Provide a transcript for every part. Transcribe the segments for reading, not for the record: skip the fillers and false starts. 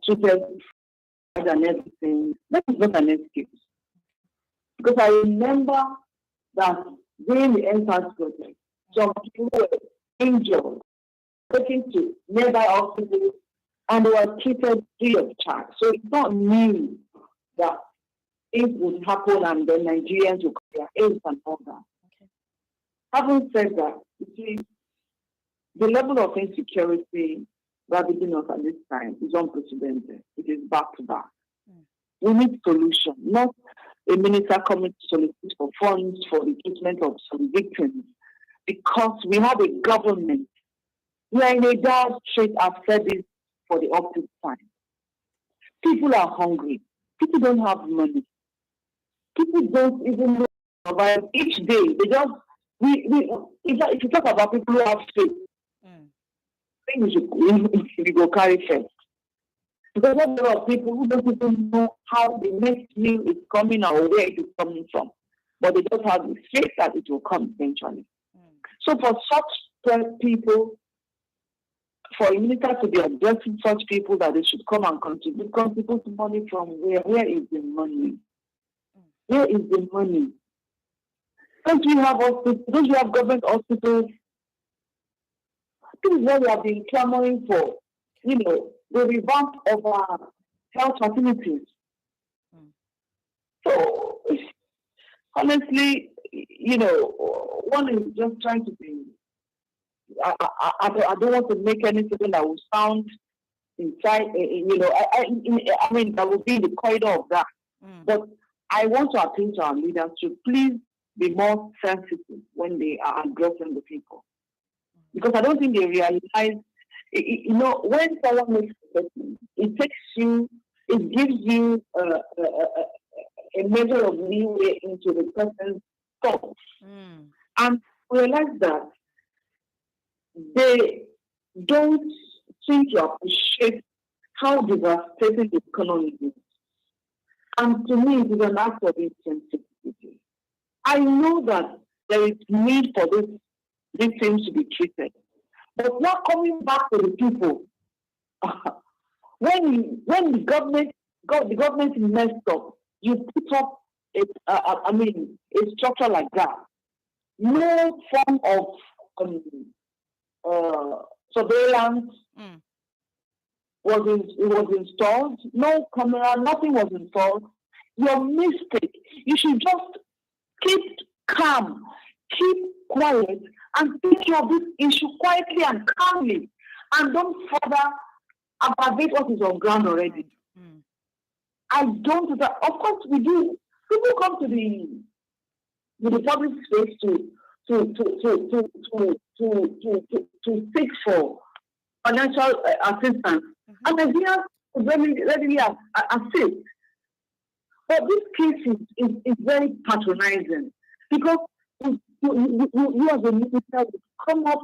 treated and everything. That is not an excuse. Because I remember that during the NSAS project, some people were injured, taken to nearby hospitals, and they were treated free of charge. So it's not new that things would happen and then Nigerians would get their aids and all that. Okay. Having said that, you see, the level of insecurity ravaging us at this time is unprecedented. It is back to back. We need solution, not a minister coming to solicit for funds for the treatment of some victims, because we have a government. We are in a dire strait. I've said this for the up to time. People are hungry. People don't have money. People don't even know survive each day. They just if you talk about people who have faith, I think we go carry faith. Because there are a lot of people who don't even know how the next meal is coming or where it is coming from. But they just have the faith that it will come eventually. So for such people, for a minister to be addressing such people that they should come and contribute money from where? Where is the money? Where is the money? Don't we have hospitals? Don't we have government hospitals? This is what we have been clamoring for. The revamp of our health facilities. So, honestly, one is just trying to be. I don't want to make anything that will sound inside. I mean, that will be in the corridor of that. But I want to appeal to our leaders to please be more sensitive when they are addressing the people, because I don't think they realize. When someone makes a statement, it gives you a measure of leeway into the person's thoughts, and realize that they don't seem to appreciate how devastating the economy is. And to me, it is an act of insensitivity. I know that there is need for these things to be treated. But now coming back to the people, when the government is messed up, you put up a structure like that. No form of surveillance was installed. No camera, nothing was installed. Your mistake. You should just keep calm, keep quiet, and take care of this issue quietly and calmly, and don't further aggravate what is on ground already. I don't. Of course, we do. People come to the public space to seek for financial assistance, and Nigerians readily assist. But this case is very patronizing, because you as a minister would come up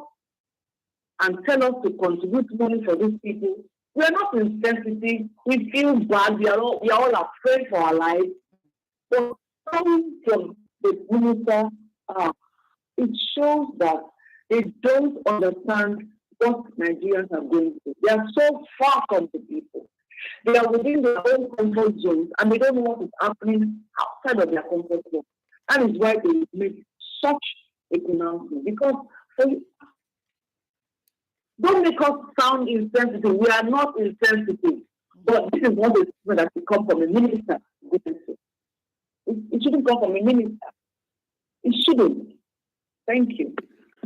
and tell us to contribute money for these people. We are not insensitive. We feel bad. We are all afraid for our lives. But coming from the minister, it shows that they don't understand what Nigerians are going through. They are so far from the people. They are within their own comfort zones, and they don't know what is happening outside of their comfort zone. That is why they make such a pronouncement. Because don't make us sound insensitive. We are not insensitive. But this is not the statement that should come from a minister. It shouldn't come from a minister. It shouldn't. Thank you.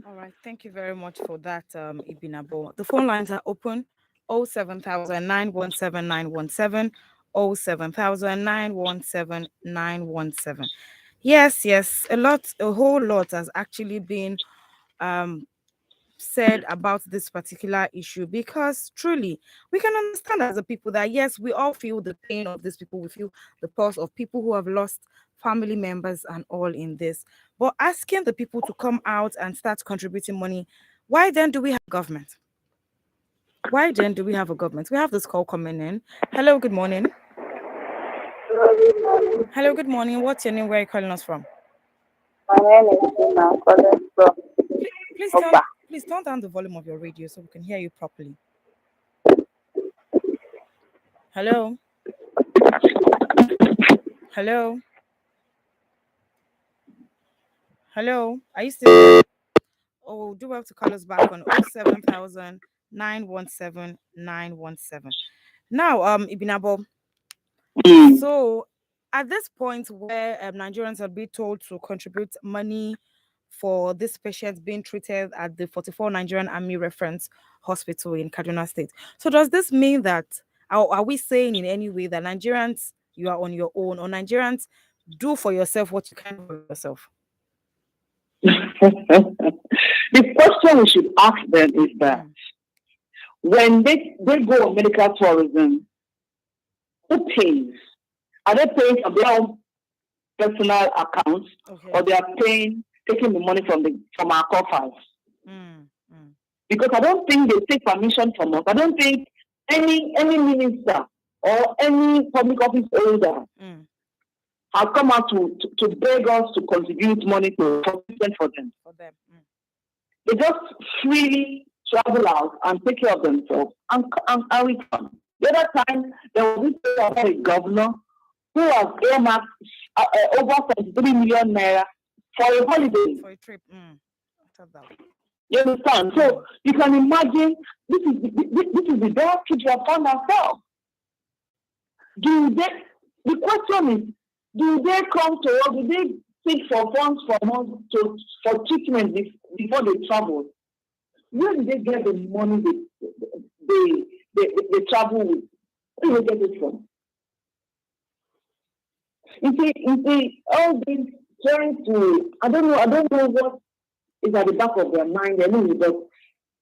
All right. Thank you very much for that, Ibinabo. The phone lines are open. 07000 917 917, 07000 917 917. Yes, a whole lot has actually been said about this particular issue, because truly we can understand as a people that yes, we all feel the pain of these people. We feel the pulse of people who have lost family members and all in this. But asking the people to come out and start contributing money, why then do we have government? Why then do we have a government? We have this call coming in. Hello, good morning. Hello, good morning. What's your name? Where are you calling us from? My name is Tina. I'm calling from. Please turn down the volume of your radio so we can hear you properly. Hello. Hello. Hello. Are you still there? Oh, do have to call us back on 07000 Now, Ibinabo. Mm. So at this point where Nigerians are being told to contribute money for this patient being treated at the 44 Nigerian Army Reference Hospital in Kaduna State. So does this mean that, are we saying in any way that Nigerians, you are on your own, or Nigerians do for yourself what you can do for yourself? The question we should ask them is that when they go on medical tourism, who pays? Are they paying from their own personal accounts, or they are taking the money from our coffers? Because I don't think they take permission from us. I don't think any minister or any public office holder has come out to beg us to contribute money to treatment for them. They just freely travel out and take care of themselves and return. The other time, there was a governor who has earmarked over 23 million naira for a holiday. For a trip. You understand? So you can imagine this is the best trip we have found ourselves. The question is, do they come to us? Do they seek for funds from us for treatment before they travel? Where do they get the money they travel with? Where do they get it from? You see, all this trying to, I don't know what is at the back of their mind anyway, but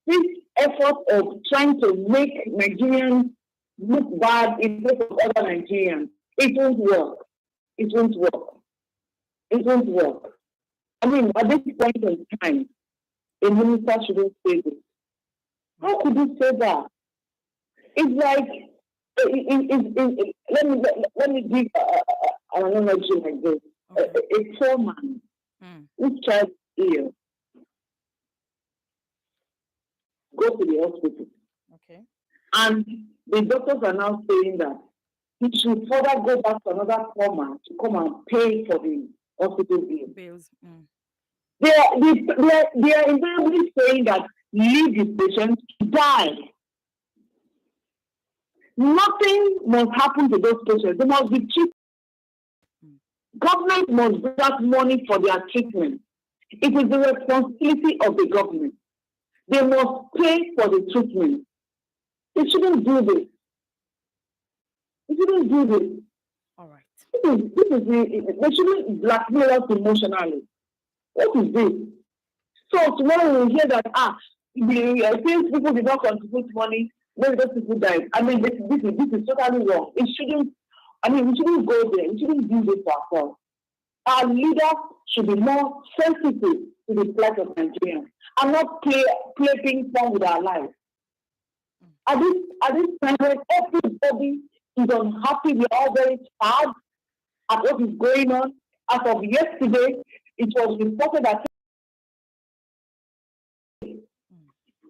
this effort of trying to make Nigerians look bad in place of other Nigerians, it won't work. It won't work. It won't work. I mean, at this point in time, a minister shouldn't say this. How could you say that? It's like, let me give an analogy like this. A poor man whose child is ill go to the hospital. Okay. And the doctors are now saying that he should further go back to another poor man to come and pay for the hospital bills. They are invariably saying that leave the patient to die. Nothing must happen to those patients. They must be treated. Government must bring out money for their treatment. It is the responsibility of the government. They must pay for the treatment. They shouldn't do this. They shouldn't do this. All right. They shouldn't blackmail us emotionally. What is this? So tomorrow we hear that since people did not contribute money, maybe those people died. I mean, this is totally wrong. It shouldn't. I mean, we shouldn't go there. We shouldn't do this for ourselves. Our leaders should be more sensitive to the plight of Nigerians and not play ping pong with our lives. At this time when everybody is unhappy, we are all very sad at what is going on. As of yesterday, it was reported that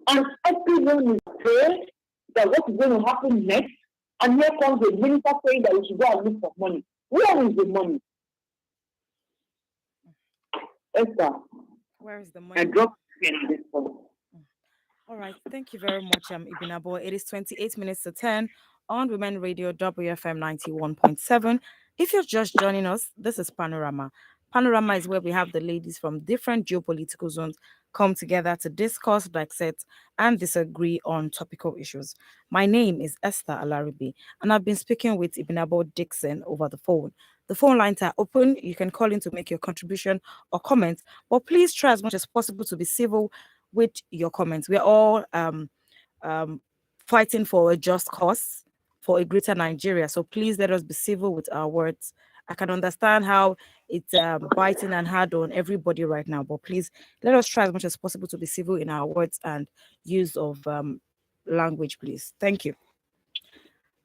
and everyone is afraid that what is going to happen next. And here comes the minister saying that we should go and look for money. Where is the money? Esther. Where is the money? I dropped this phone. All right. Thank you very much, Ibinabo. It is 28 minutes to 10 on Women Radio WFM 91.7. If you're just joining us, this is Panorama. Panorama is where we have the ladies from different geopolitical zones come together to discuss, dissect, and disagree on topical issues. My name is Esther Alaribe, and I've been speaking with Ibinabo Dixon over the phone. The phone lines are open. You can call in to make your contribution or comment, but please try as much as possible to be civil with your comments. We're all fighting for a just cause, for a greater Nigeria. So please let us be civil with our words. I can understand how it's biting and hard on everybody right now, but please let us try as much as possible to be civil in our words and use of language, please. Thank you.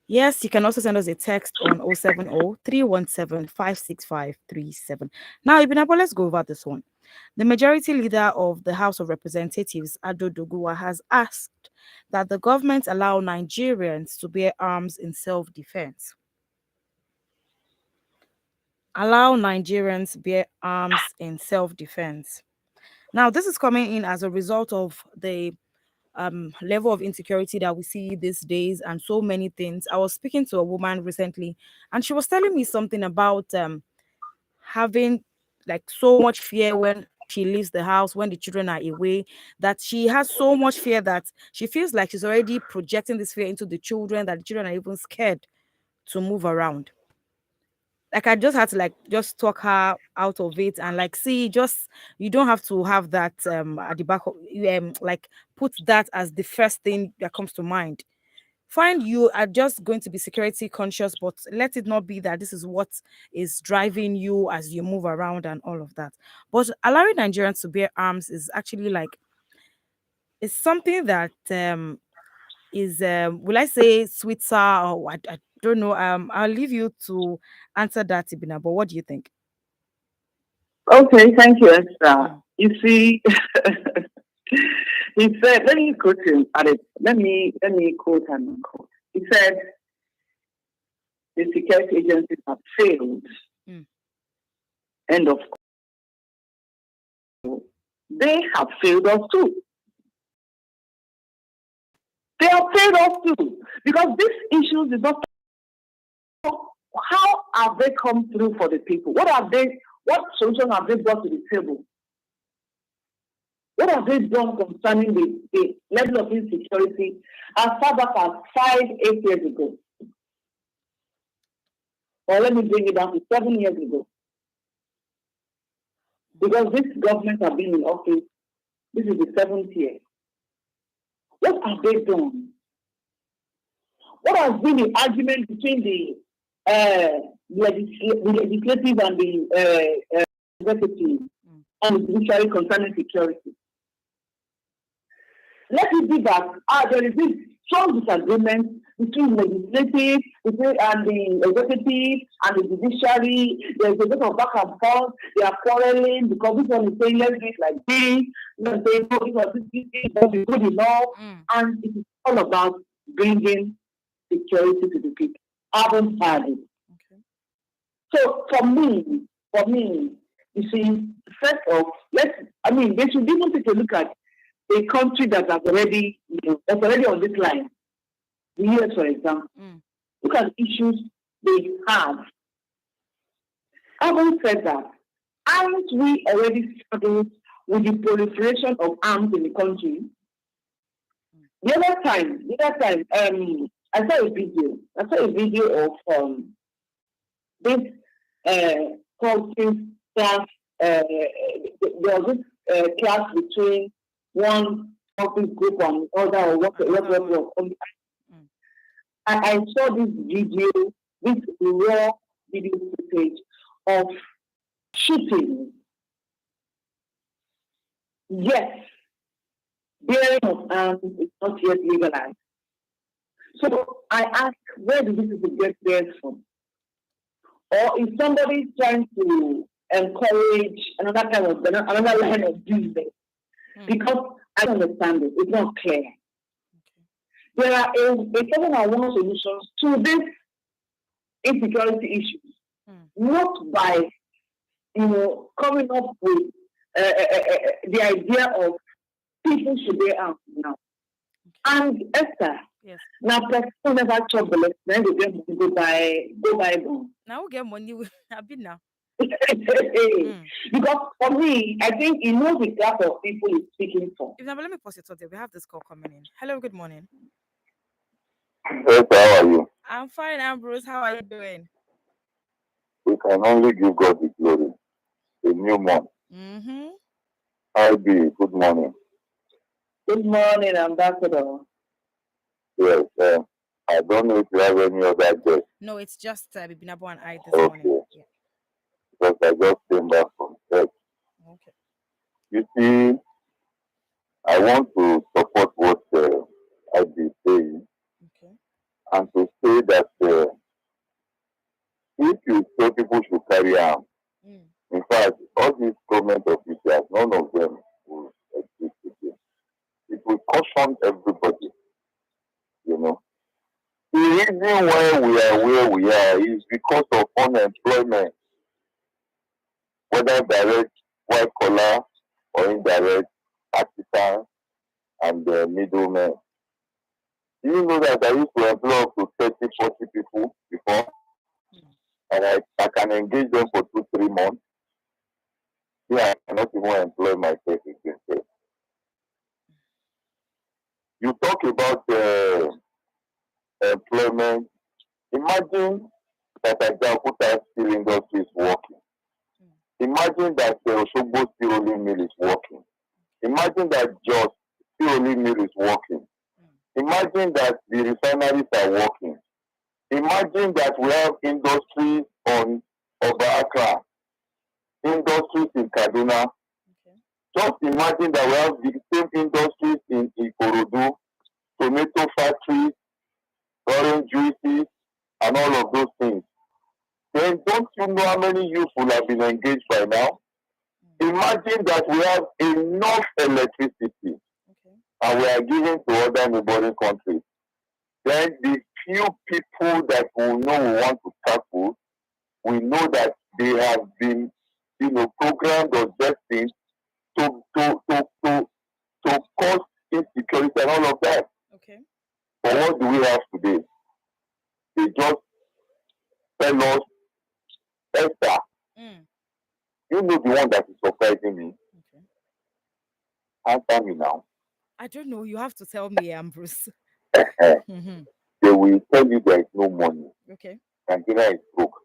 Yes, you can also send us a text on 070 317 56537. Now, Ibinabo, let's go over this one. The majority leader of the House of Representatives, Ado Doguwa, has asked that the government allow Nigerians to bear arms in self-defense. Allow Nigerians bear arms in self-defense. Now, this is coming in as a result of the level of insecurity that we see these days and so many things. I was speaking to a woman recently, and she was telling me something about having like so much fear when she leaves the house, when the children are away, that she has so much fear that she feels like she's already projecting this fear into the children, that the children are even scared to move around. Like I just had to like just talk her out of it and like see, just you don't have to have that at the back of like put that as the first thing that comes to mind. Fine, you are just going to be security conscious, but let it not be that this is what is driving you as you move around and all of that. But allowing Nigerians to bear arms is actually like it's something that is will I say sweeter or I don't know. I'll leave you to answer that, Ibina. But what do you think? Okay, thank you, Esther. Mm. You see, he said, let me quote him at it. Let me quote and unquote. He said, the security agencies have failed. Mm. End of quote. They have failed us too. They have failed us too. Because these issues is not how have they come through for the people? What solution have they brought to the table? What have they done concerning the level of insecurity as far back as 5-8 years ago? Or let me bring it down to 7 years ago. Because this government has been in office, this is the 7th year. What have they done? What has been the argument between the legislative and the executive and the judiciary concerning security? Let it be that there is this strong disagreement between legislative and the executive and the judiciary. There's a bit of back and forth. They are quarreling because this one is saying let's do it like this. This one is saying no, this is good enough. And it is all about bringing security to the people. I haven't had it. Okay. So for me, you see, first off, they should even take a look at a country that has already, that's already on this line. The US, for example. Look at the issues they have. Having said that, aren't we already struggling with the proliferation of arms in the country? The other time, I saw a video. Of this coaching class. There was this class between one office group and the other, or what. I saw this raw video footage of shooting. Yes, bearing of arms is not yet legalized. So I ask, where do these people get theirs from? Or is somebody trying to encourage another line of business? Because I don't understand it. It's not clear. Okay. There are a certain amount of solutions to this insecurity issues, not by coming up with the idea of people should be armed now. Okay. And Esther, yes. Now person never chop the left, then they get money, go buy gun. Now we get money. I've been now. Because for me, I think he knows the class of people he's speaking for. Let me pause it there. We have this call coming in. Hello, good morning. Yes, how are you? I'm fine, Ambrose. How are you doing? We can only give God the glory. A new month. Ib, good morning. Good morning, Ambassador. Yes, I don't know if you have any other guest. No, it's just Ibinabo and I this morning. Yeah. Because I just came back from church. Okay. You see, I want to support what Ib is saying. Okay. And to say that if you say people should carry arms, In fact, all these government officials, none of them will exist again. It will caution everybody, you know. The reason why we are where we are is because of unemployment, whether direct white collar or indirect artisans and the middlemen. Do you know that I used to employ up to 30, 40 people before? And I can engage them for 2-3 months. Yeah, I cannot even employ myself again. You talk about employment. Imagine that Ajaokuta steel industry is working. Imagine that the Osogbo steel rolling mill is working. Imagine that Jos steel rolling mill is working. Imagine that the refineries are working. Imagine that we have industries on Oba Accra, industries in Kaduna. Okay. Just imagine that we have the same industries in Ikorodu, tomato factories, orange juices, and all of those things. Then don't you know how many youth will have been engaged by now? Imagine that we have enough electricity and we are giving to other neighboring countries. Then the few people that we know we want to tackle, we know that they have been, programmed or destined to cause insecurity and all of that. Okay. But what do we have today? They just tell us, Esther, you know the one that is surprising me. Okay. Answer me now. I don't know. You have to tell me, Ambrose. They will tell you there is no money. Okay. Nigeria is broke.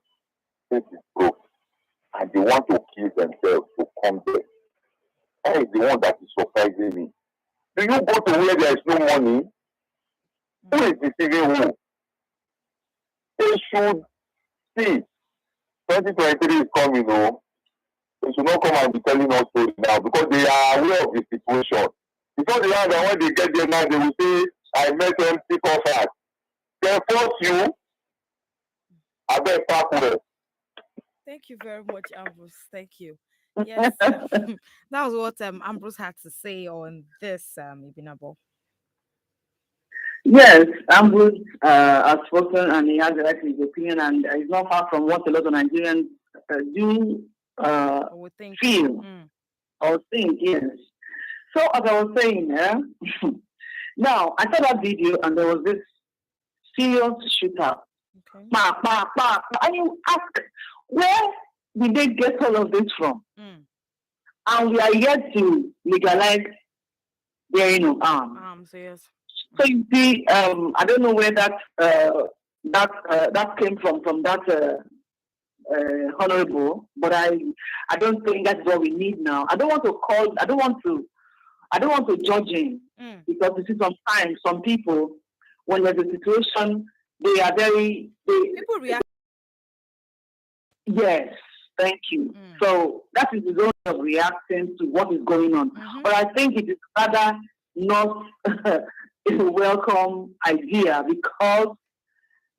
This is broke. And they want to kill themselves to come there. That is the one that is surprising me. Do you go to where there is no money? Who is deceiving who? They should see. 2023 is coming, They should not come and be telling us stories now because they are aware of the situation. Because they are that when they get there now, they will say, I met empty coffers. They force you. I bet back well. Thank you very much, Ambrose. Thank you. Yes, that was what Ambrose had to say on this, Ibinabo. Yes, Ambrose has spoken and he has the right to his opinion, and it's not far from what a lot of Nigerians do feel or think, yes. So, as I was saying, now, I saw that video and there was this serious shootout. Okay. And you ask, where did they get all of this from? And we are yet to legalize bearing of arms. Yes. So you see, I don't know where that came from that honorable, but I don't think that's what we need now. I don't want to judge him because you see sometimes some people, when there's a situation, people react. Yes, thank you. So that is his own way of reacting to what is going on. But I think it is rather not a welcome idea because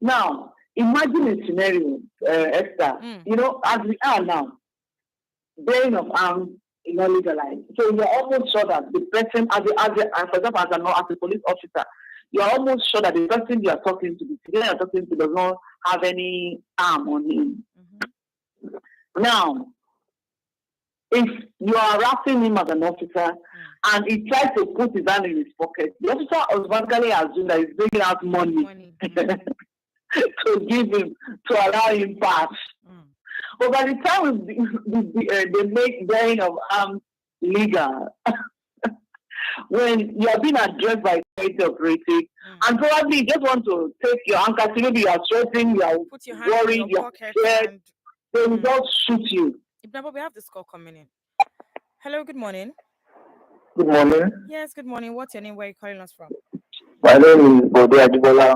now imagine a scenario, Esther. As we are now, bearing of arms is not legalized. So you're almost sure that the person, for example, as a police officer, you're almost sure that the person you are talking to, the civilian you are talking to, does not have any arm on him. Now, if you are harassing him as an officer and he tries to put his hand in his pocket, the officer automatically assumes that he's bringing out money. To give him, to allow him pass. But by the time they make bearing of arms legal, when you are being addressed by security operative, and probably you just want to take your handkerchief, maybe you are sweating, you are worried, you are scared, they will just shoot you. Ibinabo, we have this call coming in. Hello, good morning. Good morning. Yes, good morning. What's your name? Where are you calling us from? My name is Bode Adibola,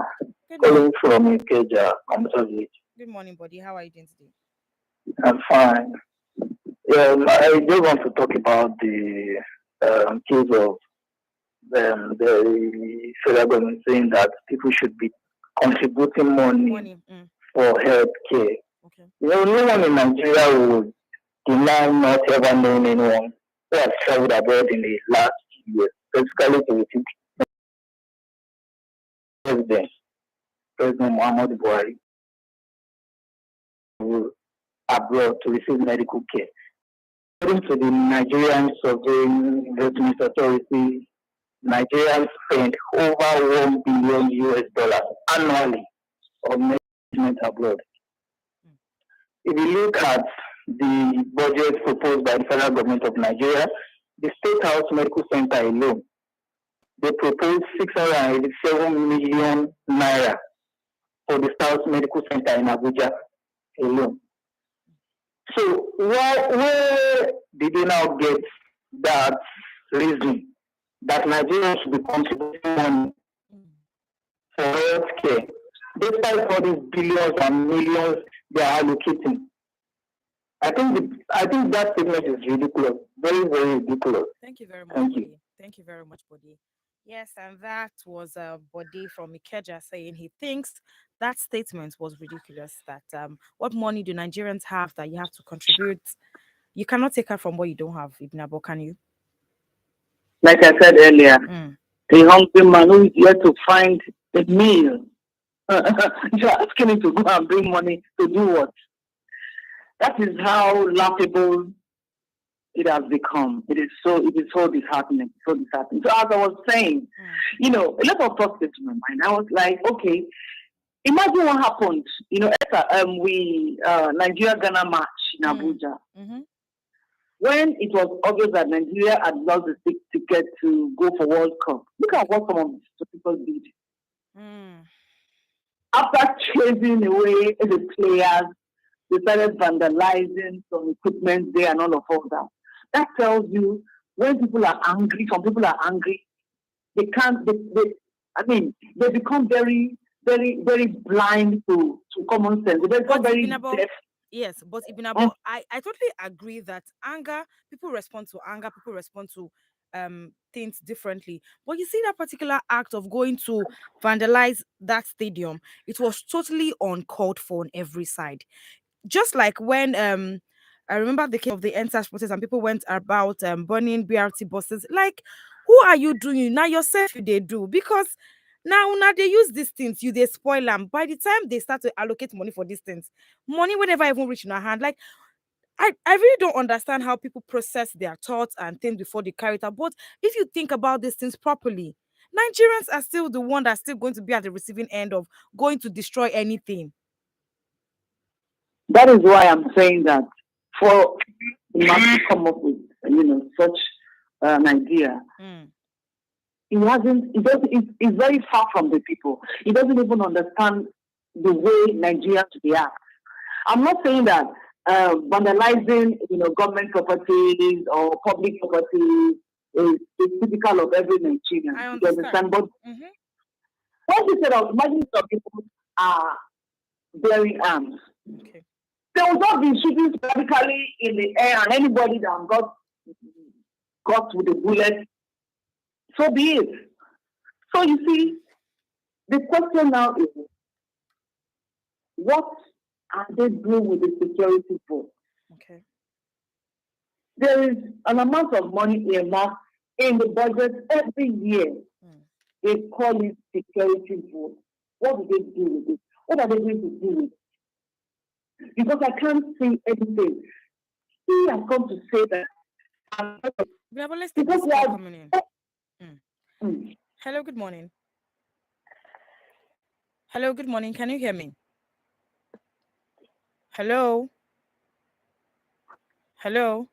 calling from Ikeja, Computer Village. Good morning, Bode. How are you doing today? I'm fine. I just want to talk about the case of the federal government saying that people should be contributing money for health care. Okay. No one in Nigeria would deny not ever knowing anyone who has traveled abroad in the last year, specifically to receive President Muhammad Buhari abroad to receive medical care. According to the Nigerian Sovereign Investment Authority, Nigeria spent over $1 billion annually on medicine abroad. If you look at the budget proposed by the federal government of Nigeria, the State House Medical Center alone, they proposed 687 million naira for the State House Medical Center in Abuja alone. So where did they now get that reason that Nigeria should be contributing money for health care, despite all these billions and millions they are allocating? I think that statement is ridiculous, very, very ridiculous. Thank you very much. Thank you very much, Bodi. Yes, and that was Bodi from Ikeja saying he thinks that statement was ridiculous. That what money do Nigerians have that you have to contribute? You cannot take out from what you don't have, Ibinabo, can you? Like I said earlier, the hungry man who is here to find a meal. You're asking him to go and bring money to do what? That is how laughable it has become. It is so disheartening. So disheartening. So as I was saying, a lot of thoughts came to my mind. I was like, okay, imagine what happened. Esther, Nigeria Ghana match in Abuja. When it was obvious that Nigeria had lost the ticket to go for World Cup, look at what some of the people did. After chasing away the players, they started vandalizing some equipment there and all that. That tells you when people are angry, some people are angry, they become very, very, very blind to common sense. They become very deaf. Yes, but Ibinabo, I totally agree that people respond to things differently. But you see that particular act of going to vandalize that stadium, it was totally uncalled for on every side. Just like when I remember the case of the NSAS protest and people went about burning BRT buses. Like, who are you doing? Now yourself they do, because now they use these things, they spoil them. By the time they start to allocate money for these things, money will never even reach in our hand. Like, I really don't understand how people process their thoughts and things before they carry it out. But if you think about these things properly, Nigerians are still the one that's still going to be at the receiving end of going to destroy anything. That is why I'm saying that for the man to come up with such an idea, it's very far from the people. He doesn't even understand the way Nigerians react. I'm not saying that vandalizing government properties or public properties is typical of every Nigerian. I You understand? But what you said, imagine some people are bearing arms. Okay. They will not be shooting sporadically in the air, and anybody that got with a bullet, so be it. So you see, the question now is, what are they doing with the security force? Okay. There is an amount of money earmarked in the budget every year. They call it security force. What do they do with it? What are they going to do with it? Because I can't see anything. He has come to say that. Let's take this call coming in. Hello, good morning. Hello, good morning. Can you hear me? Hello? Hello?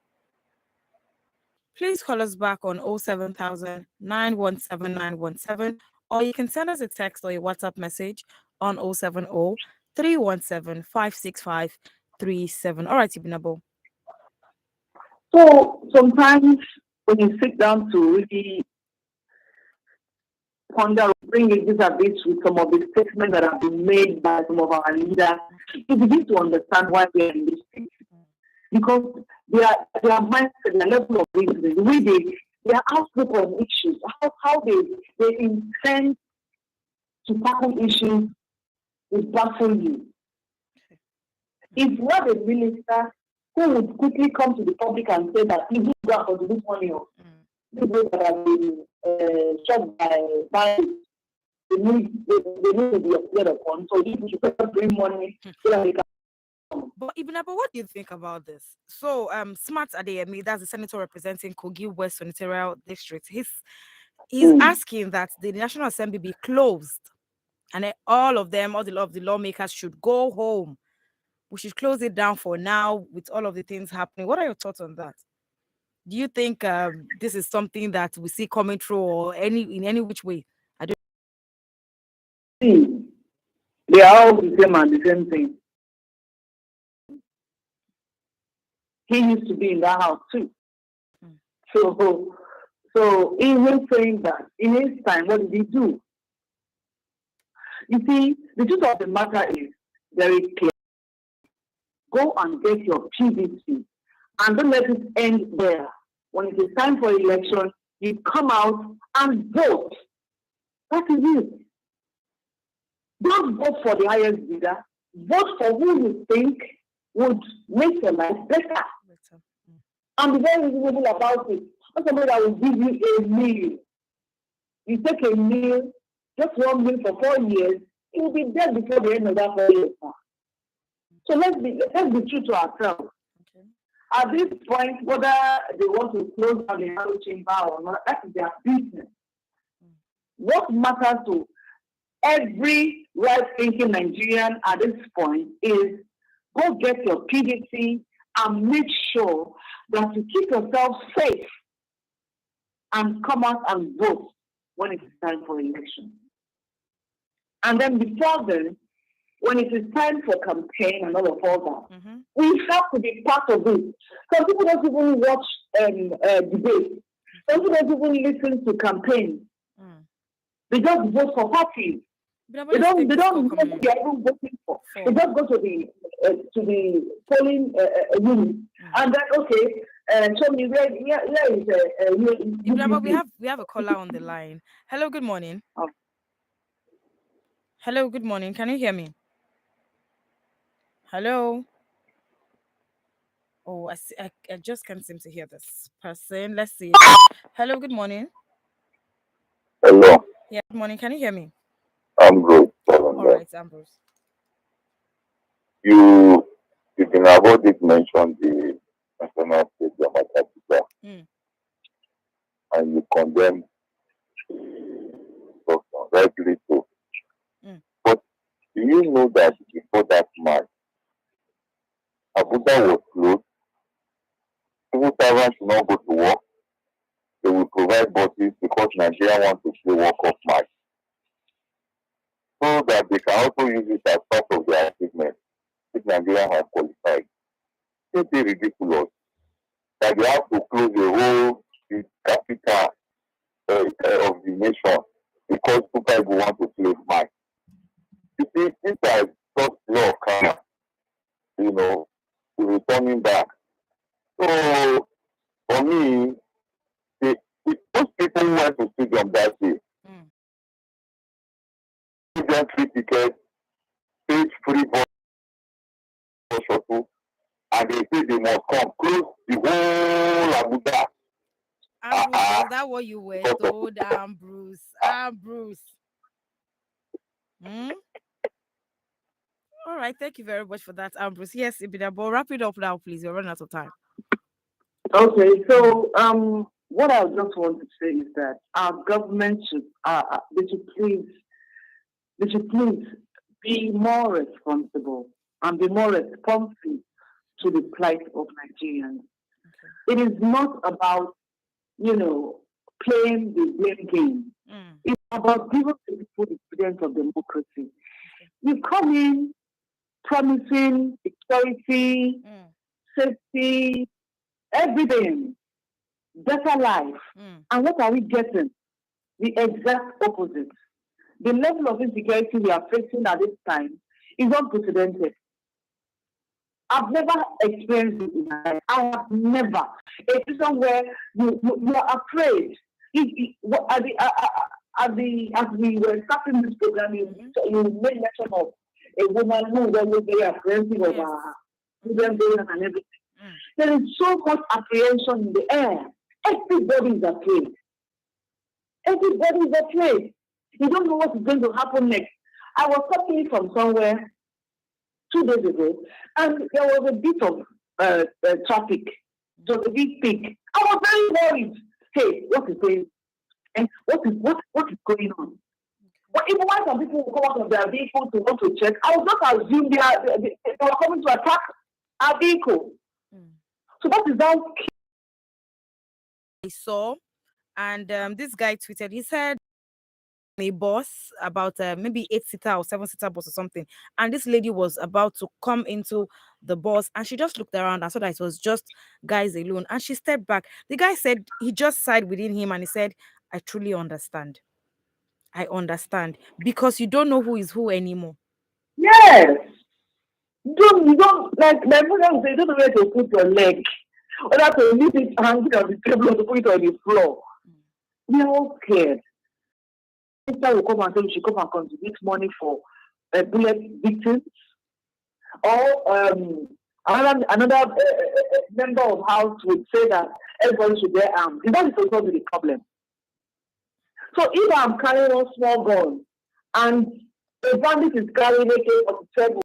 Please call us back on 07000 917 917, or you can send us a text or a WhatsApp message on 070 317 565 37. All right, Ibinabo. So sometimes when you sit down to really ponder, bring it vis-a-vis with some of the statements that have been made by some of our leaders, you begin to understand why we are in this state. Because their mindset, their level of reasoning, the way their outlook on issues, how they intend to tackle issues will baffle you. If you have a minister who would quickly come to the public and say that if you go out for this money, people that have been shot by violence, they need to be appeared upon. So you should bring money so that they can. But Ibinabo, what do you think about this? So, Smart Adeyemi, that's the senator representing Kogi West Senatorial District. He's asking that the National Assembly be closed, and all of the lawmakers should go home. We should close it down for now with all of the things happening. What are your thoughts on that? Do you think this is something that we see coming through, or in any which way? I don't see. They are all the same and the same thing. He used to be in that house too. So even saying that, in his time, what did he do? You see, the truth of the matter is very clear. Go and get your PVC and don't let it end there. When it is time for election, you come out and vote. That is it. Don't vote for the highest bidder. Vote for who you think would make your life better. And be very reasonable about it. Not somebody that will give you a meal. You take a meal, just one meal for 4 years, it will be dead before the end of that 4 years. So let's be true to ourselves. Okay. At this point, whether they want to close down the National Chamber or not, that is their business. What matters to every right-thinking Nigerian at this point is go get your PDC and make sure that you keep yourself safe and come out and vote when it is time for election. And then before then, when it is time for campaign and all that, we have to be part of it. Some people don't even watch debate. Some people don't even listen to campaigns. They just vote for parties. They don't know what they are even voting for. They just go to the polling unit and then show me where is we have a caller on the line. Hello, good morning. Hello, good morning. Can you hear me? Hello. Oh, I just can't seem to hear this person. Let's see. Hello, good morning. Hello. Yeah, good morning. Can you hear me? I'm good. All right, Ambrose. Ibinabo did mention the National Stadium at Abuja, and you condemn rightly so. But do you know that before that match, Abuja was closed? Civil servants should not go to work. They will provide buses because Nigeria wants to play World Cup match, so that they can also use it as part of their achievement if Nigeria has qualified. It's ridiculous that they have to close the whole capital of the nation because people want to play match. You see, these are just law of karma, returning back. So, for me, those people who went to stadium that day, give them free tickets, paid free bus shuttle, and they say they must come close the whole Abuja. Ambrose, is that what you were told, Ambrose? Ambrose. All right, thank you very much for that, Ambrose. Yes, Ibinabo, wrap it up now, please. We're running out of time. Okay, so what I just want to say is that our government should please be more responsible and be more responsive to the plight of Nigerians. Okay. It is not about playing the blame game. It's about giving people the freedom of democracy. Okay. You come in promising security, safety, everything, better life. And what are we getting? The exact opposite. The level of insecurity we are facing at this time is unprecedented. I've never experienced it in my life. I have never. A situation where you are afraid. As we were starting this program, you made mention of a woman who was very apprehensive of her children and everything. There is so much apprehension in the air. Everybody is afraid. Everybody is afraid. You don't know what is going to happen next. I was talking from somewhere 2 days ago, and there was a bit of traffic. It was a big peak. I was very worried. Hey, what is going? And what is going on? But even when some people will come out of their vehicle to want to check, I would not assume they were coming to attack our vehicle. So that is how I saw, and this guy tweeted. He said a bus about maybe 8-seater or 7-seater bus or something, and this lady was about to come into the bus, and she just looked around and saw that it was just guys alone, and she stepped back. The guy said he just sighed within him, and he said, "I truly understand. I understand, because you don't know who is who anymore." yes. You don't like my mother say, you don't know where to put your leg. Whether to leave it hanging on the table or to put it on the floor. We are all scared. Sister will come and say she come and contribute money for bullet victims. Or another member of house would say that everybody should bear arms. That is also the problem. So if I'm carrying a small gun and the bandit is carrying AK-47,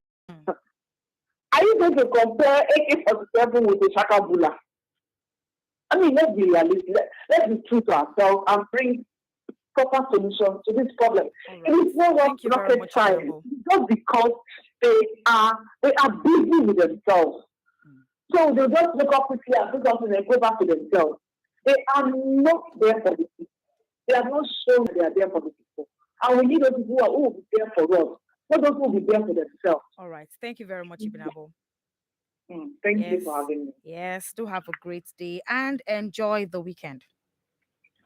are you going to compare AK-47 with a shakabula? I mean, let's be realistic. Let's be true to ourselves and bring proper solutions to this problem. Right. It is not rocket science. Just because they are busy with themselves. So they just look up quickly and do something and go back to themselves. They are not there for the people. They are not shown they are there for the people. And we need those people who will be there for us. Not those who will be there for themselves. All right. Thank you very much, Ibinabo. Thank you for having me. Yes, do have a great day and enjoy the weekend.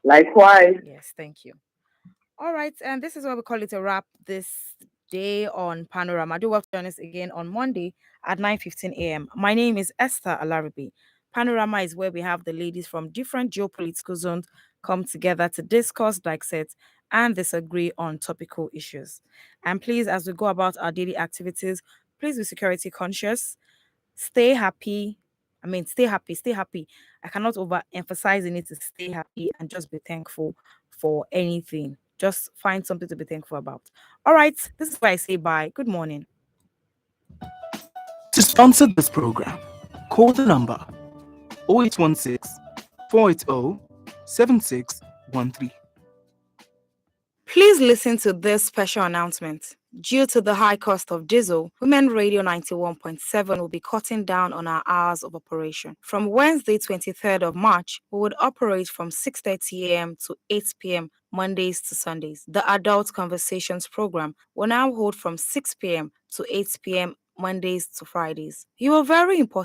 Likewise. Yes, thank you. All right, and this is what we call it a wrap this day on Panorama. Do have to join us again on Monday at 9:15 a.m. My name is Esther Alaribe. Panorama is where we have the ladies from different geopolitical zones come together to discuss, dissect, and disagree on topical issues. And please, as we go about our daily activities, please be security conscious. Stay happy. Stay happy, stay happy. I cannot overemphasize in it to stay happy and just be thankful for anything. Just find something to be thankful about. All right, this is why I say bye. Good morning. To sponsor this program, call the number 0816 480 7613. Please listen to this special announcement. Due to the high cost of diesel, Women Radio 91.7 will be cutting down on our hours of operation. From Wednesday, 23rd of March, we would operate from 6:30 a.m. to 8 p.m. Mondays to Sundays. The Adult Conversations program will now hold from 6 p.m. to 8 p.m. Mondays to Fridays. You are very important